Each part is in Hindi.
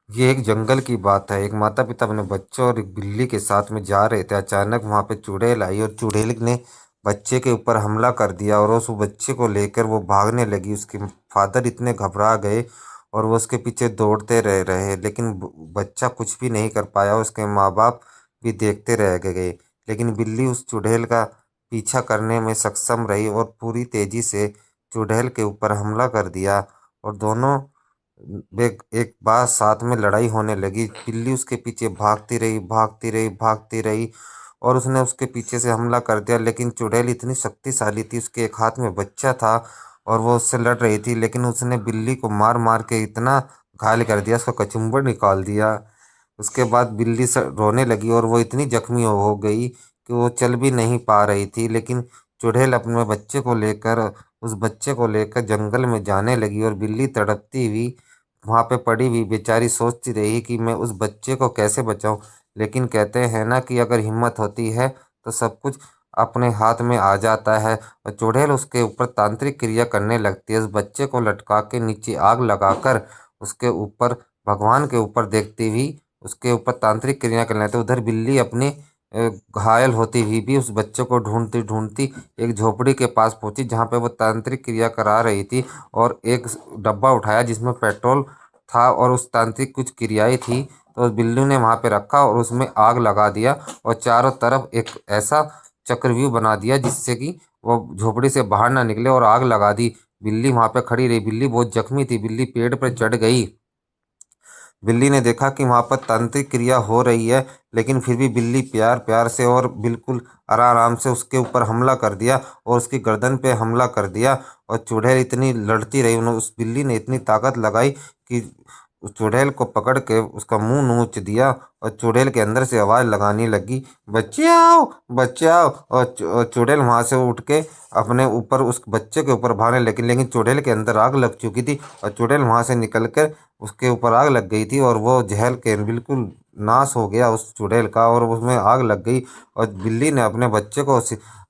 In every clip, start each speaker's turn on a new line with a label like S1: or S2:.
S1: ये एक जंगल की बात है। एक माता पिता अपने बच्चों और एक बिल्ली के साथ में जा रहे थे। अचानक वहां पे चुड़ैल आई और चुड़ैल ने बच्चे के ऊपर हमला कर दिया और उस बच्चे को लेकर वो भागने लगी। उसके फादर इतने घबरा गए और वो उसके पीछे दौड़ते रह रहे, लेकिन बच्चा कुछ भी नहीं कर पाया। उसके माँ बाप भी देखते रह गए, लेकिन बिल्ली उस चुड़ैल का पीछा करने में सक्षम रही और पूरी तेजी से चुड़ैल के ऊपर हमला कर दिया। और दोनों वे एक बार साथ में लड़ाई होने लगी। बिल्ली उसके पीछे भागती रही, भागती रही, भागती रही और उसने उसके पीछे से हमला कर दिया। लेकिन चुड़ैल इतनी शक्तिशाली थी, उसके एक हाथ में बच्चा था और वो उससे लड़ रही थी, लेकिन उसने बिल्ली को मार मार के इतना घायल कर दिया, उसका कचूमर निकाल दिया। उसके बाद बिल्ली रोने लगी और वो इतनी जख्मी हो गई कि वो चल भी नहीं पा रही थी। लेकिन चुड़ैल अपने बच्चे को लेकर उस बच्चे को लेकर जंगल में जाने लगी और बिल्ली तड़पती हुई वहां पे पड़ी हुई बेचारी सोचती रही कि मैं उस बच्चे को कैसे बचाऊं। लेकिन कहते हैं ना कि अगर हिम्मत होती है तो सब कुछ अपने हाथ में आ जाता है। और चुड़ैल उसके ऊपर तांत्रिक क्रिया करने लगती है। उस बच्चे को लटका के नीचे आग लगाकर उसके ऊपर भगवान के ऊपर देखती हुई उसके ऊपर तांत्रिक क्रिया करने लगती है। उधर बिल्ली अपनी घायल होती हुई भी उस बच्चे को ढूंढती ढूंढती एक झोपड़ी के पास पहुंची, जहां पे वो तांत्रिक क्रिया करा रही थी। और एक डब्बा उठाया जिसमें पेट्रोल था और उस तांत्रिक कुछ क्रियाएं थी, तो उस बिल्ली ने वहां पे रखा और उसमें आग लगा दिया और चारों तरफ एक ऐसा चक्रव्यूह बना दिया जिससे कि वो झोपड़ी से बाहर ना निकले और आग लगा दी। बिल्ली वहां पे खड़ी रही। बिल्ली बहुत जख्मी थी। बिल्ली पेड़ पर चढ़ गई। बिल्ली ने देखा कि वहां पर तांत्रिक क्रिया हो रही है, लेकिन फिर भी बिल्ली प्यार प्यार से और बिल्कुल आराम आराम से उसके ऊपर हमला कर दिया और उसकी गर्दन पे हमला कर दिया। और चुड़ैल इतनी लड़ती रही, उन्होंने उस बिल्ली ने इतनी ताकत लगाई कि उस चुड़ैल को पकड़ के उसका मुंह नोच दिया। और चुड़ैल के अंदर से आवाज लगाने लगी, बचाओ बचाओ। और चुड़ैल वहां से उठ के अपने ऊपर उस बच्चे के ऊपर भागने लगी, लेकिन चुड़ैल के अंदर आग लग चुकी थी और चुड़ैल वहां से निकल कर उसके ऊपर आग लग गई थी और वो जहल के बिल्कुल नाश हो गया उस चुड़ैल का और उसमें आग लग गई। और बिल्ली ने अपने बच्चे को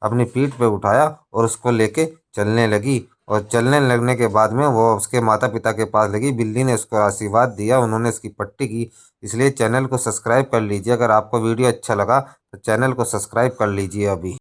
S1: अपनी पीठ पे उठाया और उसको लेके चलने लगी। और चलने लगने के बाद में वो उसके माता पिता के पास लगी। बिल्ली ने उसको आशीर्वाद दिया, उन्होंने उसकी पट्टी की। इसलिए चैनल को सब्सक्राइब कर लीजिए। अगर आपको वीडियो अच्छा लगा तो चैनल को सब्सक्राइब कर लीजिए अभी।